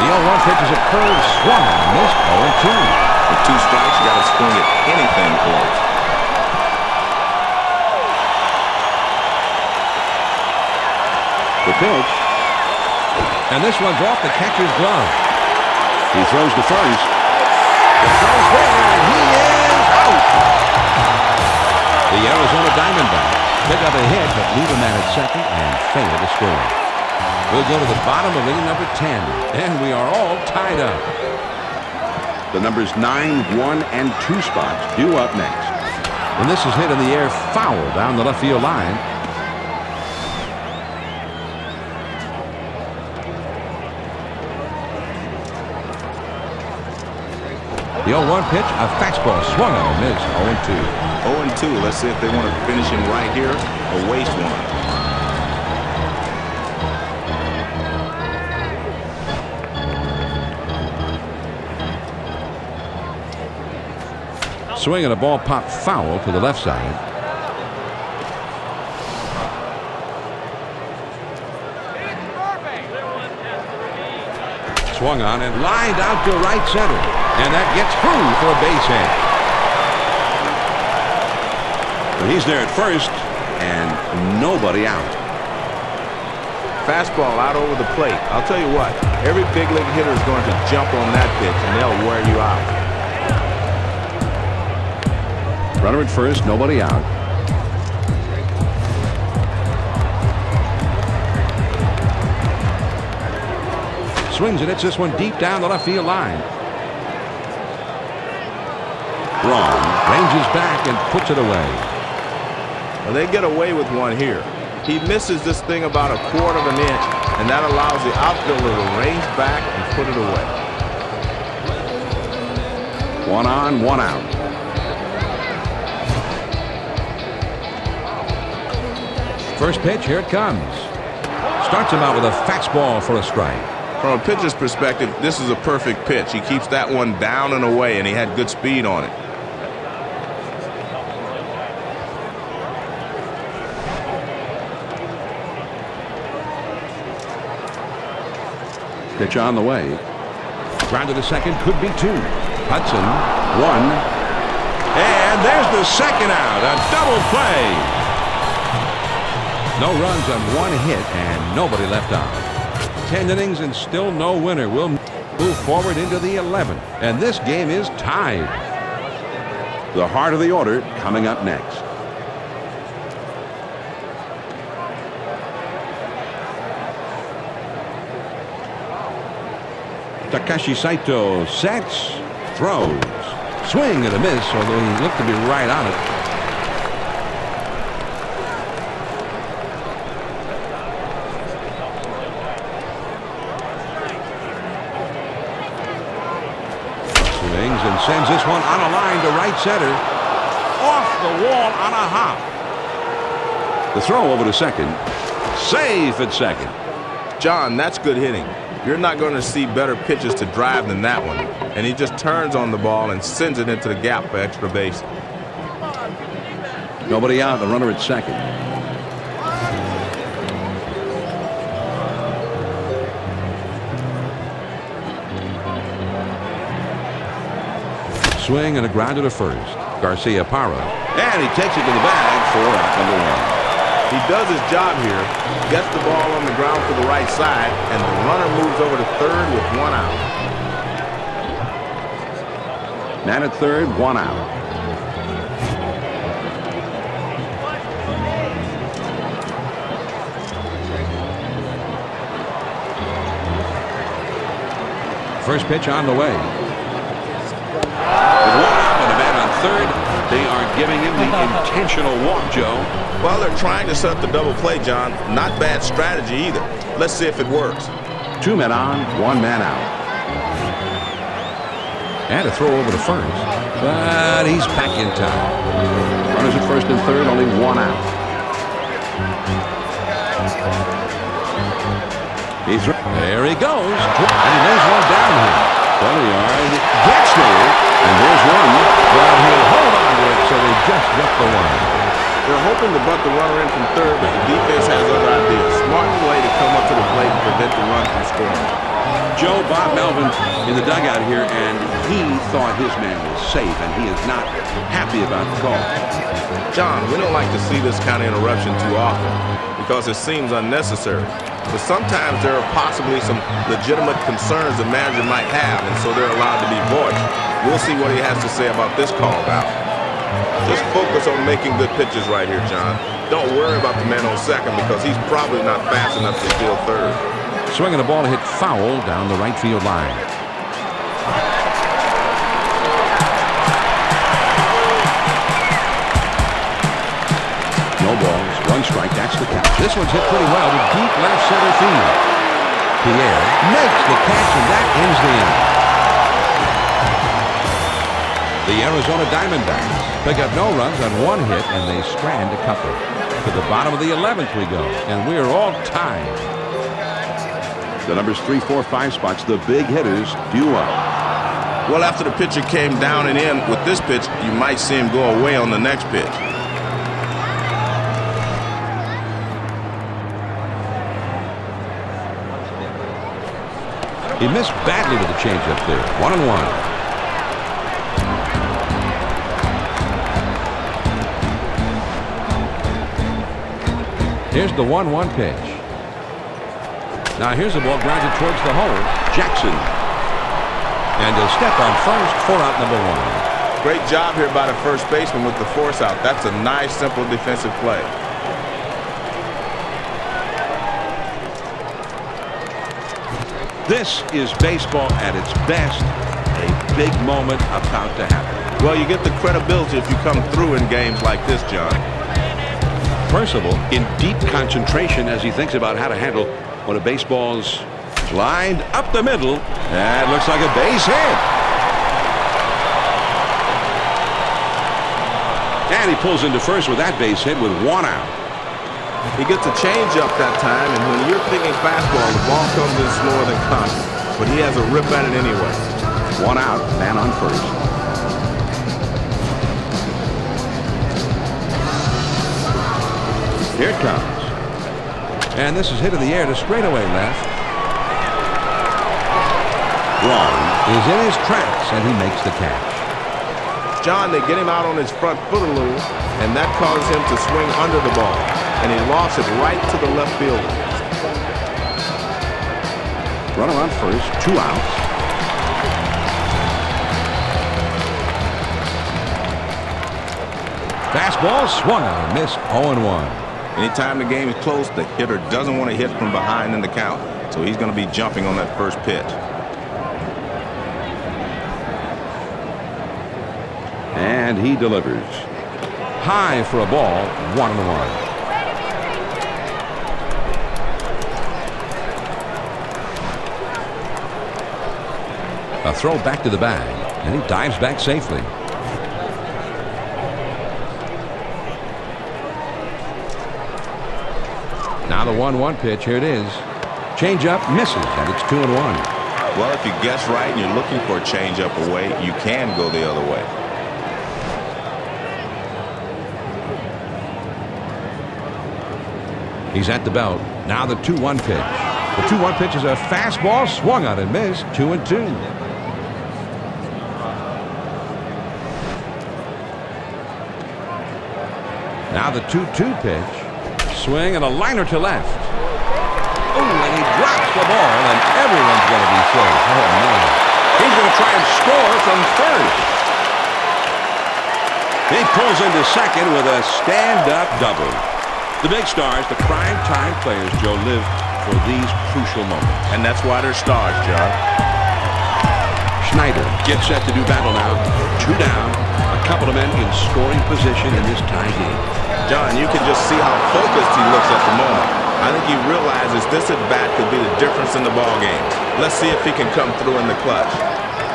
The 0-1 pitch is a curve swung on this 0-2. With 2 strikes, you got to swing at anything close. The pitch. And this one's off the catcher's glove. He throws to first. The throw's there, and he is out. The Arizona Diamondbacks pick up a hit, but leave a man at second and fail to score. We'll go to the bottom of inning number 10, and we are all tied up. The numbers 9, 1, and 2 spots due up next. And this is hit in the air foul down the left field line. The 0-1 pitch, a fastball swung on a miss. 0-2. 0-2. Let's see if they want to finish him right here or waste one. Swing and a ball popped foul to the left side. Swung on and lined out to right center. And that gets through for a base hit. But he's there at first and nobody out. Fastball out over the plate. I'll tell you what, every big league hitter is going to jump on that pitch and they'll wear you out. Runner at first, nobody out. Swings and hits this one deep down the left field line. Wrong. Ranges back and puts it away. Well, they get away with one here. He misses this thing about 1/4 of an inch, and that allows the outfielder to range back and put it away. 1 on, 1 out. First pitch, here it comes. Starts him out with a fastball for a strike. From a pitcher's perspective, this is a perfect pitch. He keeps that one down and away, and he had good speed on it. Pitch on the way. Grounded to second, could be 2. Hudson, 1. And there's the second out. A double play. No runs on 1 hit and nobody left on. 10 innings and still no winner. We'll move forward into the 11th. And this game is tied. The heart of the order coming up next. Takashi Saito sets, throws, swing and a miss, although he looked to be right on it. Swings and sends this one on a line to right center. Off the wall on a hop. The throw over to second. Safe at second. John, that's good hitting. You're not going to see better pitches to drive than that one. And he just turns on the ball and sends it into the gap for extra base. Nobody out, the runner at second. Swing and a grounder to first. Garcia Parra. And he takes it to the bag for out number 1. He does his job here, gets the ball on the ground to the right side, and the runner moves over to third with 1 out. Man at third, 1 out. First pitch on the way. With 1 out and a man on third, they are giving him the intentional walk, Joe. Well, they're trying to set up the double play, John. Not bad strategy either. Let's see if it works. 2 men on, 1 man out. And a throw over to first. But he's back in time. Runners at first and third, only 1 out. There he goes. And he lays one down here. 20 yard. Gets there. And there's one. Well, he'll hold on to it, so they just get the one. They're hoping to butt the runner in from third, but the defense has other ideas. Smart play to come up to the plate and prevent the run from scoring. Joe, Bob Melvin in the dugout here, and he thought his man was safe, and he is not happy about the call. John, we don't like to see this kind of interruption too often because it seems unnecessary. But sometimes there are possibly some legitimate concerns the manager might have, and so they're allowed to be voiced. We'll see what he has to say about this call out. Just focus on making good pitches right here, John. Don't worry about the man on second because he's probably not fast enough to steal third. Swinging the ball hit foul down the right field line. No balls, 1 strike, that's the count. This one's hit pretty well to deep left center field. Pierre makes the catch, and that ends the inning. The Arizona Diamondbacks pick up no runs on one hit, and they strand a couple. To the bottom of the 11th we go, and we are all tied. The numbers 3, 4, 5 spots, the big hitters due up. Well, after the pitcher came down and in with this pitch, you might see him go away on the next pitch. He missed badly with the changeup there. 1-1. Here's the 1-1 pitch. Now here's the ball grounded towards the hole. Jackson. And a step on first for out number 1. Great job here by the first baseman with the force out. That's a nice, simple defensive play. This is baseball at its best. A big moment about to happen. Well, you get the credibility if you come through in games like this, John. Percival in deep concentration as he thinks about how to handle when a baseball's lined up the middle. That looks like a base hit. And he pulls into first with that base hit with 1 out. He gets a changeup that time, and when you're thinking fastball, the ball comes in slower than constant. But he has a rip at it anyway. 1 out, man on first. Here it comes. And this is hit in the air to straightaway left. Braun is in his tracks, and he makes the catch. John, they get him out on his front foot a little, and that causes him to swing under the ball. And he lost it right to the left fielder. Runner on first, 2 outs. Fastball swung on and missed. 0-1. Anytime the game is close, the hitter doesn't want to hit from behind in the count, so he's going to be jumping on that first pitch. And he delivers. High for a ball, 1-1. A throw back to the bag, and he dives back safely. Now the 1-1 pitch. Here it is. Changeup misses, and it's 2-1. Well, if you guess right and you're looking for a changeup away, you can go the other way. He's at the belt. Now the 2-1 pitch. The 2-1 pitch is a fastball swung on and missed. 2-2. Now the 2-2 pitch. Swing and a liner to left. Oh, and he drops the ball, and everyone's going to be safe. Oh, man. He's going to try and score from first. He pulls into second with a stand-up double. The big stars, the prime-time players, Joe, live for these crucial moments. And that's why they're stars, John. Schneider gets set to do battle now. 2 down. A couple of men in scoring position in this tie game. John, you can just see how focused he looks at the moment. I think he realizes this at-bat could be the difference in the ball game. Let's see if he can come through in the clutch.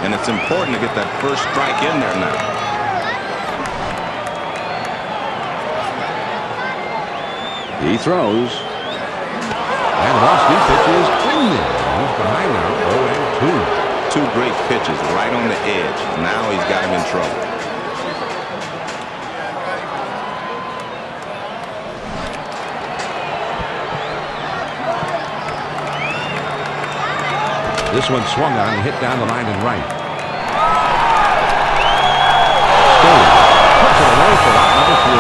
And it's important to get that first strike in there now. He throws. And the off-speed pitch is in there. He's behind now. 0-2. 2 great pitches right on the edge. Now he's got him in trouble. This one swung on and hit down the line and right. Stone puts it away for out number 3.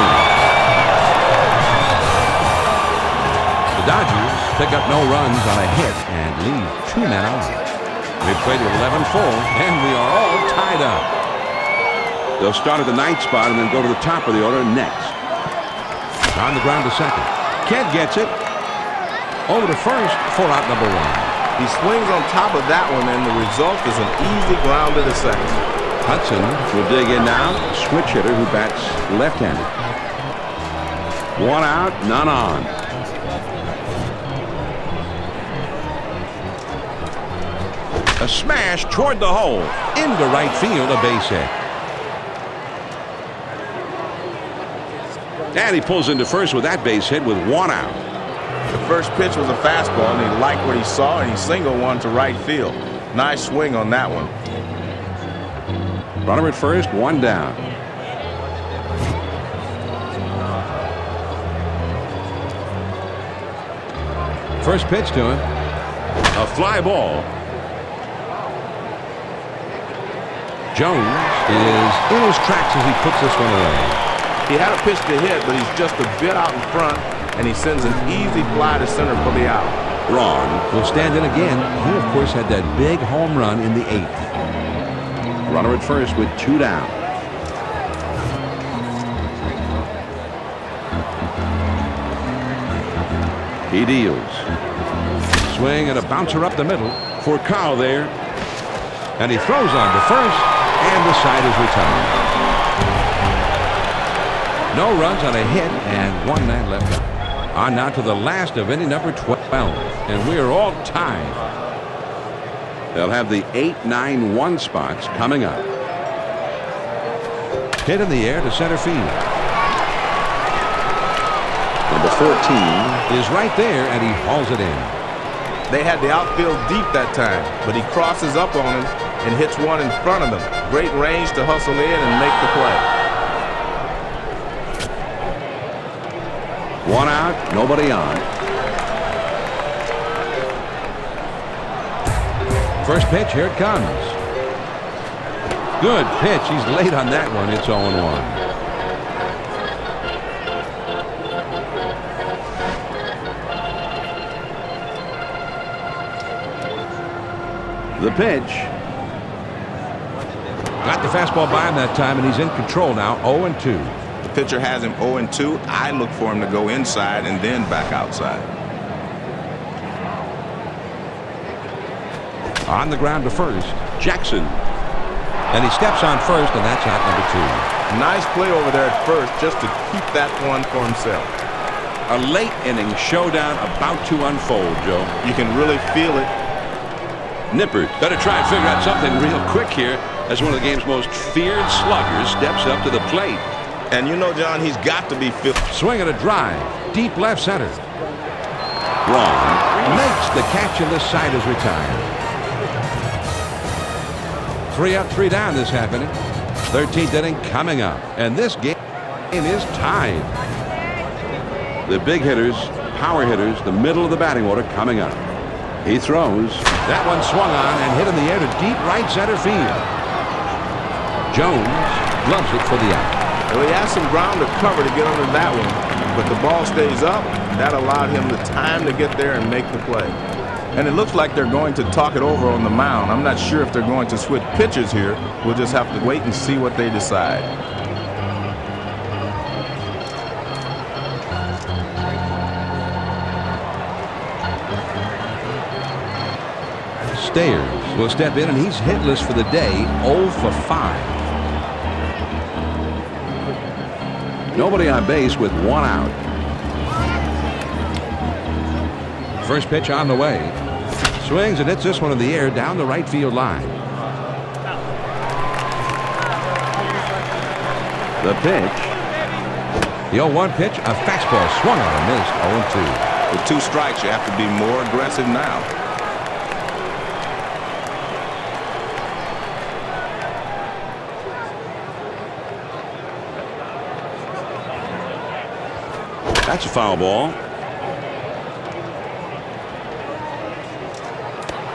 The Dodgers pick up no runs on a hit and leave 2 men on. We've played 11 full, and we are all tied up. They'll start at the 9th spot and then go to the top of the order next. On the ground to second. Kent gets it. Over to first for out number 1. He swings on top of that one, and the result is an easy grounder to second. Hudson will dig in now. Switch hitter who bats left-handed. 1 out, none on. A smash toward the hole. Into right field, a base hit. And he pulls into first with that base hit with one out. The first pitch was a fastball, and he liked what he saw, and he singled one to right field. Nice swing on that one. Runner at first, one down. First pitch to him. A fly ball. Jones is in his tracks as he puts this one away. He had a pitch to hit, but he's just a bit out in front, and he sends an easy fly to center for the out. Ron will stand in again. He, of course, had that big home run in the 8th. Runner at first with two down. He deals. Swing and a bouncer up the middle for Carl there. And he throws on to first, and the side is retired. No runs on a hit, and one man left out. On now to the last of inning number 12, and we are all tied. They'll have the 8-9-1 spots coming up. Hit in the air to center field. Number 14 is right there, and he hauls it in. They had the outfield deep that time, but he crosses up on him and hits one in front of them. Great range to hustle in and make the play. One out, nobody on. First pitch, here it comes. Good pitch. He's late on that one. It's 0-1. The pitch. Got the fastball by him that time, and he's in control now. 0-2. The pitcher has him 0-2. I look for him to go inside and then back outside. On the ground to first, Jackson. And he steps on first, and that's out number 2. Nice play over there at first just to keep that one for himself. A late inning showdown about to unfold, Joe. You can really feel it. Nippert better try and figure out something real quick here as one of the game's most feared sluggers steps up to the plate. And you know, John, he's got to be filled. Swing and a drive. Deep left center. Wrong. Makes the catch, and this side is retired. 3 up, 3 down this happening. 13th inning coming up. And this game is tied. The big hitters, power hitters, the middle of the batting order coming up. He throws. That one swung on and hit in the air to deep right center field. Jones gloves it for the out. Well, he has some ground to cover to get under that one, but the ball stays up. That allowed him the time to get there and make the play. And it looks like they're going to talk it over on the mound. I'm not sure if they're going to switch pitchers here. We'll just have to wait and see what they decide. Stayers will step in, and he's hitless for the day, 0 for 5. Nobody on base with 1 out. First pitch on the way. Swings and hits this one in the air down the right field line. The pitch. The 0-1 pitch, a fastball swung on and missed, 0-2. With 2 strikes, you have to be more aggressive now. That's a foul ball.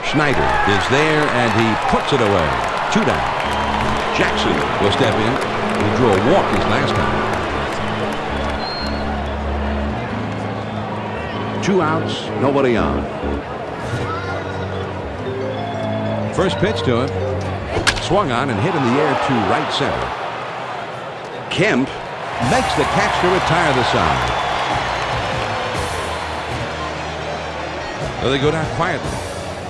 Schneider is there, and he puts it away. 2 down. Jackson will step in. He drew a walk his last time. 2 outs, nobody on. First pitch to him. Swung on and hit in the air to right center. Kemp makes the catch to retire the side. So they go down quietly.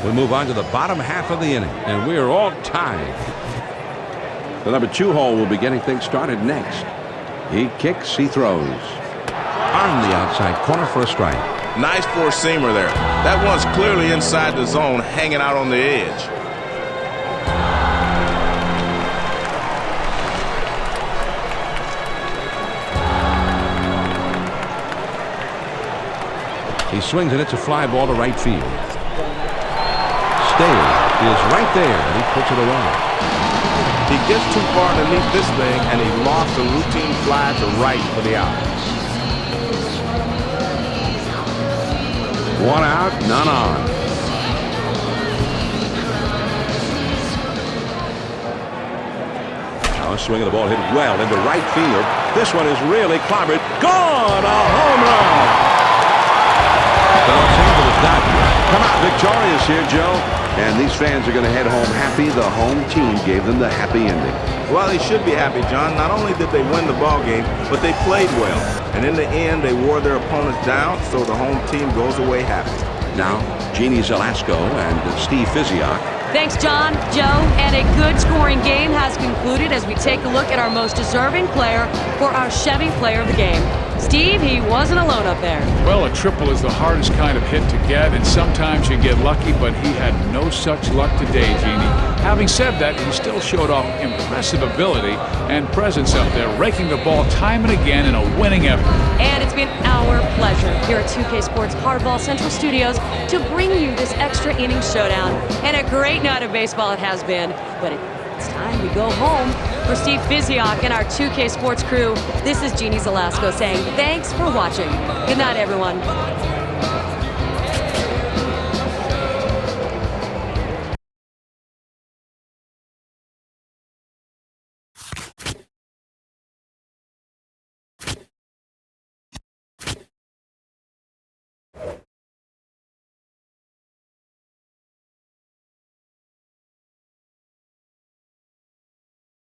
We move on to the bottom half of the inning, and we are all tied. The number 2 hole will be getting things started next. He kicks, he throws. On the outside corner for a strike. Nice four-seamer there. That one's clearly inside the zone, hanging out on the edge. He swings and it's a fly ball to right field. Stale is right there, and he puts it away. He gets too far underneath this thing, and he lost a routine fly to right for the out. 1 out, none on. Now a swing of the ball hit well into right field. This one is really clobbered. Gone! A home run! The Los Angeles Dodgers come out victorious here, Joe. And these fans are going to head home happy. The home team gave them the happy ending. Well, they should be happy, John. Not only did they win the ball game, but they played well. And in the end, they wore their opponents down, so the home team goes away happy. Now, Jeannie Zelasco and Steve Physiak. Thanks, John, Joe, and a good scoring game has concluded as we take a look at our most deserving player for our Chevy Player of the Game. Steve, he wasn't alone up there. Well, a triple is the hardest kind of hit to get, and sometimes you get lucky, but he had no such luck today, Jeannie. Having said that, he still showed off impressive ability and presence up there, raking the ball time and again in a winning effort. And it's been our pleasure here at 2K Sports Hardball Central Studios to bring you this extra inning showdown. And a great night of baseball it has been, but it's time we go home. For Steve Physiak and our 2K Sports crew, this is Jeannie Zelasco saying thanks for watching. Good night, everyone.